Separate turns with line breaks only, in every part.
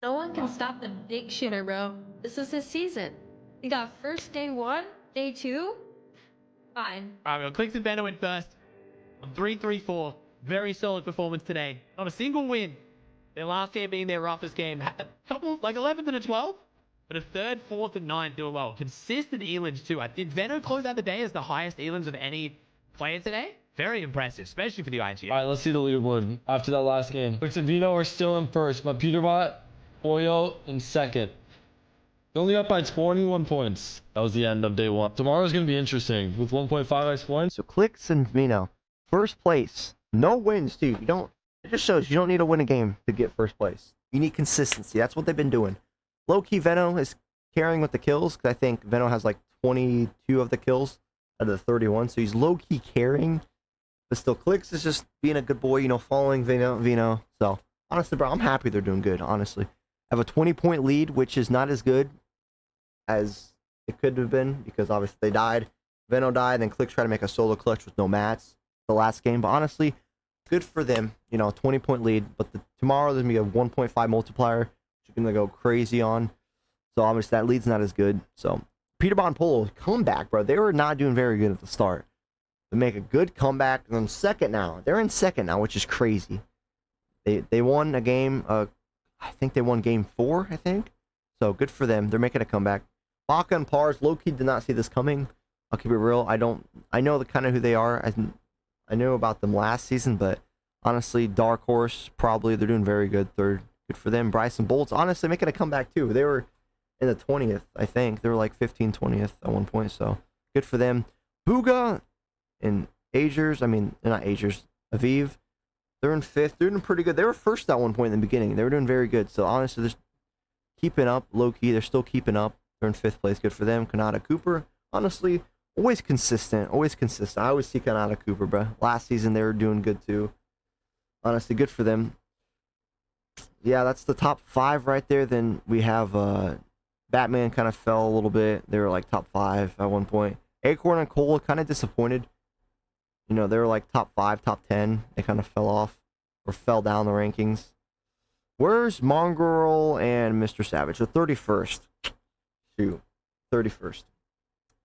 No one can stop the big shitter, bro. This is his season. We got first day 1, day 2. Fine.
Alright, we'll Clix and Banner win first. On 3-3-4. Very solid performance today. Not a single win. Their last game being their roughest game. A couple, like 11th and a 12th. But a 3rd, 4th, and 9th doing well. Consistent Elans too. Did Veno close out the day as the highest Elans of any player today? Very impressive, especially for the IG.
Alright, let's see the leaderboard after that last game. Clix and Vino are still in first, but Peterbot, Oyo in second. They're only up by 21 points. That was the end of day 1. Tomorrow's going to be interesting with 1.5x points.
So Clix and Vino, first place. No wins, too. It just shows you don't need to win a game to get first place. You need consistency. That's what they've been doing. Low-key, Veno is carrying with the kills, because I think Veno has like 22 of the kills out of the 31. So he's low-key carrying. But still, Clix is just being a good boy, you know, following Vino. So, honestly, bro, I'm happy they're doing good, honestly. I have a 20-point lead, which is not as good as it could have been, because obviously they died. Veno died, then Clix tried to make a solo clutch with no mats the last game. But honestly, good for them. You know, 20-point lead. But tomorrow there's going to be a 1.5 multiplier, which you're going to go crazy on. So obviously that lead's not as good. So Peterbot and Polo, comeback, bro. They were not doing very good at the start. They make a good comeback. And then second now. They're in second now, which is crazy. They won a game. I think they won game 4, I think. So good for them. They're making a comeback. Baka and Pars, low-key did not see this coming. I'll keep it real. I know the kind of who they are. I knew about them last season, but honestly, Dark Horse, probably, they're doing very good. Third, good for them. Bryce and Bolts, honestly, making a comeback too. They were in the 20th, I think. They were like 15, 20th at one point, so good for them. Booga and Agers, I mean, they're not Agers, Aviv, they're in 5th. They're doing pretty good. They were first at one point in the beginning. They were doing very good. So honestly, they're keeping up, low-key. They're still keeping up. They're in 5th place. Good for them. Kanata Cooper, honestly, always consistent. Always consistent. I always see Kanata Cooper, bro. Last season, they were doing good too. Honestly, good for them. Yeah, that's the top 5 right there. Then we have Batman kind of fell a little bit. They were like top 5 at one point. Acorn and Cole kind of disappointed. You know, they were like top 5, top 10. They kind of fell off or fell down the rankings. Where's Mongrel and MrSavage? The 31st. Shoot. 31st.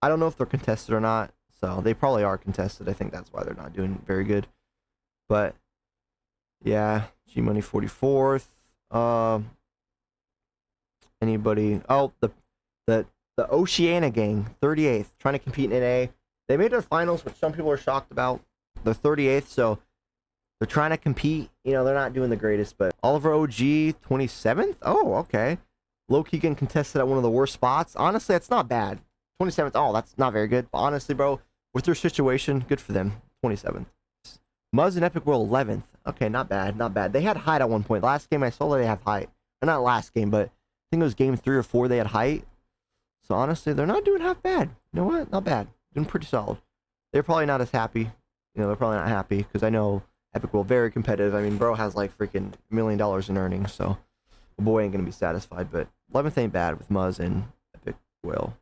I don't know if they're contested or not. So they probably are contested. I think that's why they're not doing very good. But yeah, G-Money 44th. Anybody? Oh, the Oceania gang, 38th, trying to compete in NA. They made it to the finals, which some people are shocked about. They're 38th, so they're trying to compete. You know, they're not doing the greatest, but Oliver OG, 27th? Oh, okay. Low-key getting contested at one of the worst spots. Honestly, that's not bad. 27th, oh, that's not very good. But honestly, bro, with their situation, good for them. 27th. Muzz and Epic World, 11th. Okay, not bad, not bad. They had height at one point. Last game I saw that they have height. Or not last game, but I think it was game 3 or 4 they had height. So honestly, they're not doing half bad. You know what? Not bad. Doing pretty solid. They're probably not as happy. You know, they're probably not happy because I know Epic World very competitive. I mean, bro has like freaking $1 million in earnings, so the boy ain't gonna be satisfied. But 11th ain't bad with Muzz and Epic Will.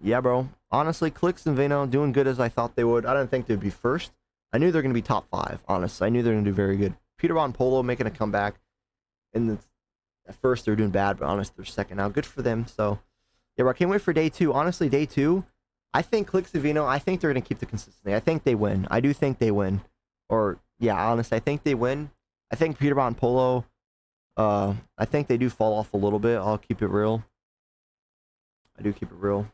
Yeah, bro. Honestly, Clix and Veno doing good as I thought they would. I didn't think they'd be first. I knew they're gonna be top 5. Honestly, I knew they're gonna do very good. Peterbot and Polo making a comeback. And at first they're doing bad, but honestly they're second now. Good for them. So yeah, bro, I can't wait for day 2. Honestly, day 2, I think Clix and Veno, I think they're gonna keep the consistency. I think they win. I do think they win. Or yeah, honestly, I think they win. I think Peterbot and Polo, I think they do fall off a little bit. I'll keep it real. I do keep it real.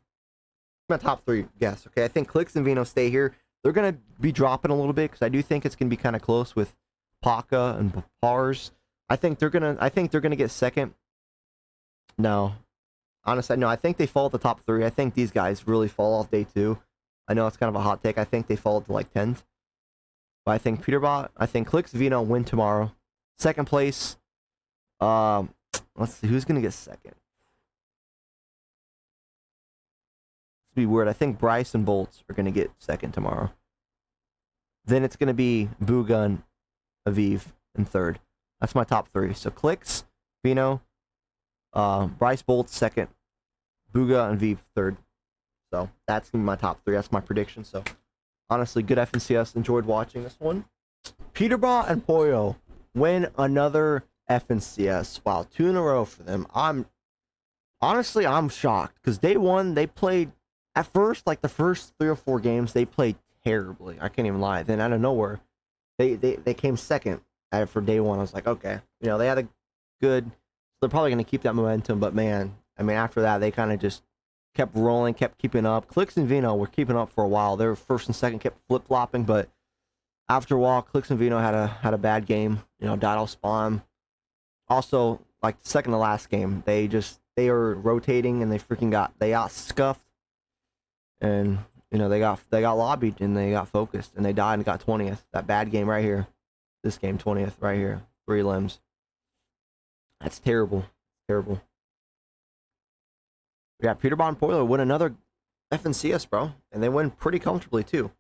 My top 3 guess. Okay, I think Clix and Veno stay here. They're gonna be dropping a little bit because I do think it's gonna be kind of close with Paka and Pars. I think they're gonna get second. No, honestly, no. I think they fall at the top 3. I think these guys really fall off day 2. I know it's kind of a hot take. I think they fall to like 10th. But I think Peterbot, I think Clix, Veno win tomorrow. Second place. Let's see who's gonna get second. It's be weird. I think Bryce and Bolts are gonna get second tomorrow. Then it's gonna be Booga and Aviv in third. That's my top 3. So Clix, Veno, Bryce Bolts second, Booga and Aviv third. So that's gonna be my top 3. That's my prediction. So honestly, good FNCS. Enjoyed watching this one. Peterbot and Poyo. win another FNCS. Wow, 2 in a row for them. Honestly, I'm shocked because day one they played at first, like the first 3 or 4 games, they played terribly. I can't even lie. Then out of nowhere, they came second for day one. I was like, okay, you know, they had a good. They're probably going to keep that momentum, but man, I mean, after that, they kind of just kept rolling, kept keeping up. Clix and Vino were keeping up for a while. Their first and second kept flip flopping, but after a while, Clix and Vino had a bad game. You know, died off spawn. Also, like the second to last game, they were rotating and they got scuffed, and you know they got lobbied and they got focused and they died and got 20th. That bad game right here, this game 20th right here, 3 limbs. That's terrible, terrible. We got Peterbot and Poiler win another FNCS, bro, and they win pretty comfortably too.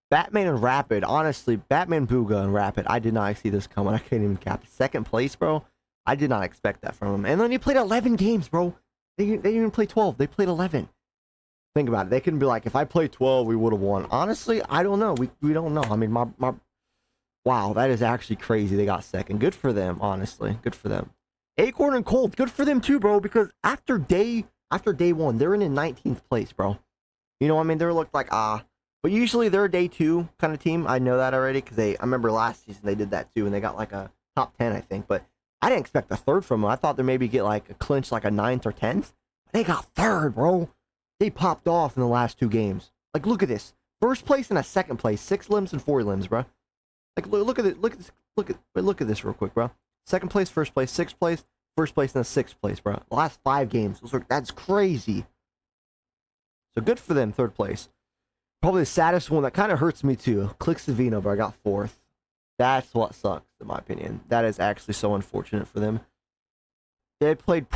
Batman and Rapid, honestly, Batman, Booga, and Rapid, I did not see this coming. I can't even cap. Second place, bro. I did not expect that from him. And then he played 11 games, bro. They didn't even play 12. They played 11. Think about it. They couldn't be like, if I played 12, we would have won. Honestly, I don't know. We don't know. I mean, wow, that is actually crazy. They got second. Good for them, honestly. Good for them. Acorn and Colt, good for them too, bro, because after day one, they're in 19th place, bro. You know, I mean, they looked like, but usually they're a day 2 kind of team. I know that already because I remember last season they did that too, and they got like a top 10, I think. But I didn't expect a third from them. I thought they maybe get like a clinch, like a 9th or 10th. They got third, bro. They popped off in the last 2 games. Like, look at this. First place and a second place. 6 limbs and 4 limbs, bro. Like, look at it. Look at this real quick, bro. Second place, first place, 6th place, first place, and a 6th place, bro. The last 5 games. That's crazy. So good for them, 3rd place. Probably the saddest one that kind of hurts me too. Clix and Vino, but I got 4th. That's what sucks, in my opinion. That is actually so unfortunate for them. They played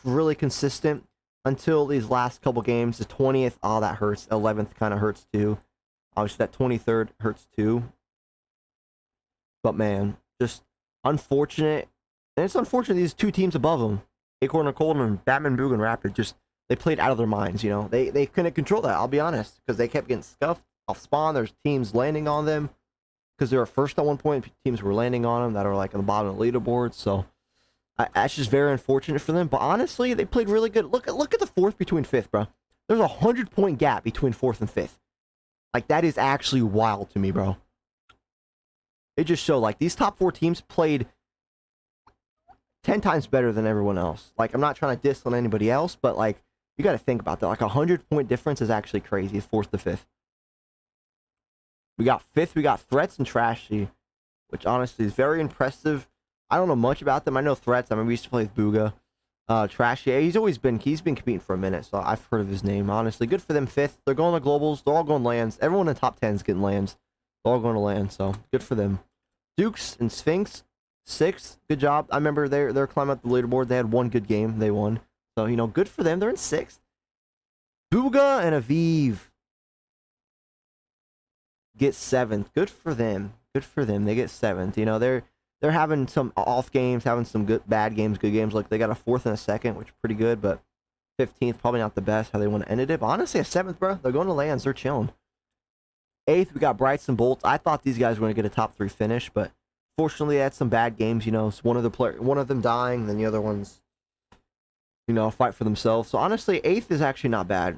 really consistent until these last couple games. The 20th, oh, that hurts. 11th kind of hurts too. Obviously, that 23rd hurts too. But man, just unfortunate. And it's unfortunate these 2 teams above them, Acorn and Cold and Batman, Boog, and Rapid, just they played out of their minds. You know, they couldn't control that. I'll be honest, because they kept getting scuffed off spawn. There's teams landing on them. Because they were first at one point, teams were landing on them that are like on the bottom of the leaderboard. So that's just very unfortunate for them. But honestly, they played really good. Look at the 4th between 5th, bro. There's a 100-point gap between 4th and 5th. Like, that is actually wild to me, bro. It just showed like these top 4 teams played 10 times better than everyone else. Like, I'm not trying to diss on anybody else, but like you got to think about that. Like, 100-point difference is actually crazy. 4th to 5th. We got 5th, we got Threats and Trashy, which honestly is very impressive. I don't know much about them. I know Threats. I mean, we used to play with Booga. Trashy, he's been competing for a minute, so I've heard of his name. Honestly, good for them. 5th. They're going to globals. They're all going lands. Everyone in the top 10 is getting lands. They're all going to land, so good for them. Dukes and Sphinx, 6th. Good job. I remember they're climbing up the leaderboard. They had 1 good game. They won. So, you know, good for them. They're in 6th. Booga and Aviv get 7th. Good for them. Good for them. They get 7th. You know, they're having some off games, having some bad games, good games. Like, they got a 4th and a 2nd, which is pretty good, but 15th, probably not the best, how they want to end it. But honestly, a 7th, bro. They're going to lands. They're chilling. 8th, we got Brights and Bolts. I thought these guys were going to get a top 3 finish, but fortunately, they had some bad games. You know, one of them dying, and then the other ones, you know, fight for themselves. So honestly, 8th is actually not bad.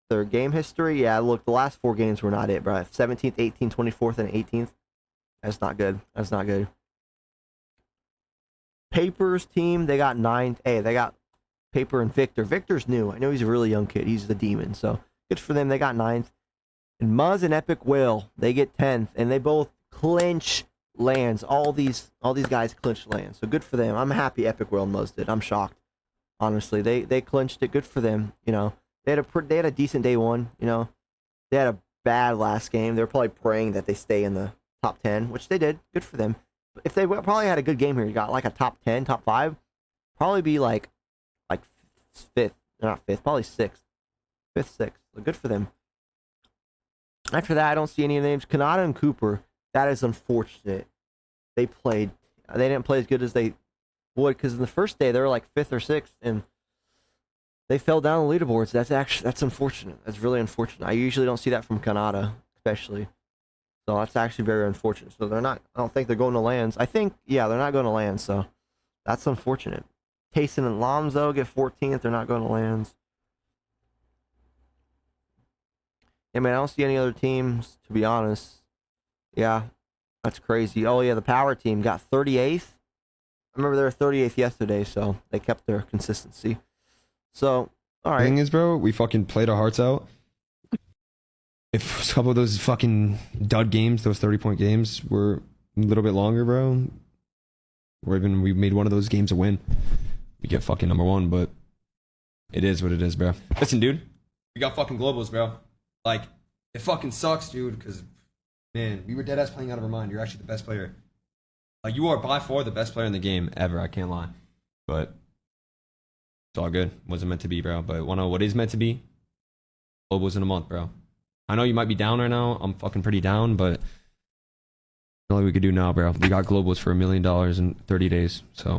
Their game history, yeah, look, the last 4 games were not it, bro. 17th, 18th, 24th, and 18th. That's not good. That's not good. Paper's team, they got 9th. Hey, they got Paper and Victor. Victor's new. I know he's a really young kid. He's the demon, so good for them. They got 9th. And Muzz and Epic Whale, they get 10th, and they both clinch lands. All these guys clinch lands, so good for them. I'm happy Epic Whale and Muzz did. I'm shocked, honestly. They clinched it. Good for them. You know, they had a decent day 1. You know, they had a bad last game. They're probably praying that they stay in the top 10, which they did. Good for them. If they probably had a good game here, you got like a top 10, top 5, probably be like 5th, not 5th, probably 6th, 5th, 6th. So good for them. After that, I don't see any names. Kanata and Cooper, that is unfortunate. They didn't play as good as they would, because in the first day, they were like 5th or 6th, and they fell down the leaderboards. That's unfortunate. That's really unfortunate. I usually don't see that from Kanata, especially. So that's actually very unfortunate. So they're not. I don't think they're going to lands. I think yeah, they're not going to lands. So that's unfortunate. Tayson and Lonzo get 14th. They're not going to lands. Yeah, man, I don't see any other teams, to be honest. Yeah, that's crazy. Oh, yeah, the power team got 38th. I remember they were 38th yesterday, so they kept their consistency. So, all right.
Thing is, bro, we fucking played our hearts out. If a couple of those fucking dud games, those 30-point games, were a little bit longer, bro, or even we made one of those games a win, we get fucking number one, but it is what it is, bro. Listen, dude, we got fucking globals, bro. Like, it fucking sucks, dude, because, man, we were deadass playing out of our mind. You're actually the best player. Like, you are by far the best player in the game ever, I can't lie. But it's all good. Wasn't meant to be, bro. But wanna know what is meant to be? Globals in a month, bro. I know you might be down right now. I'm fucking pretty down, but all we could do now, bro. We got globals for $1 million in 30 days, so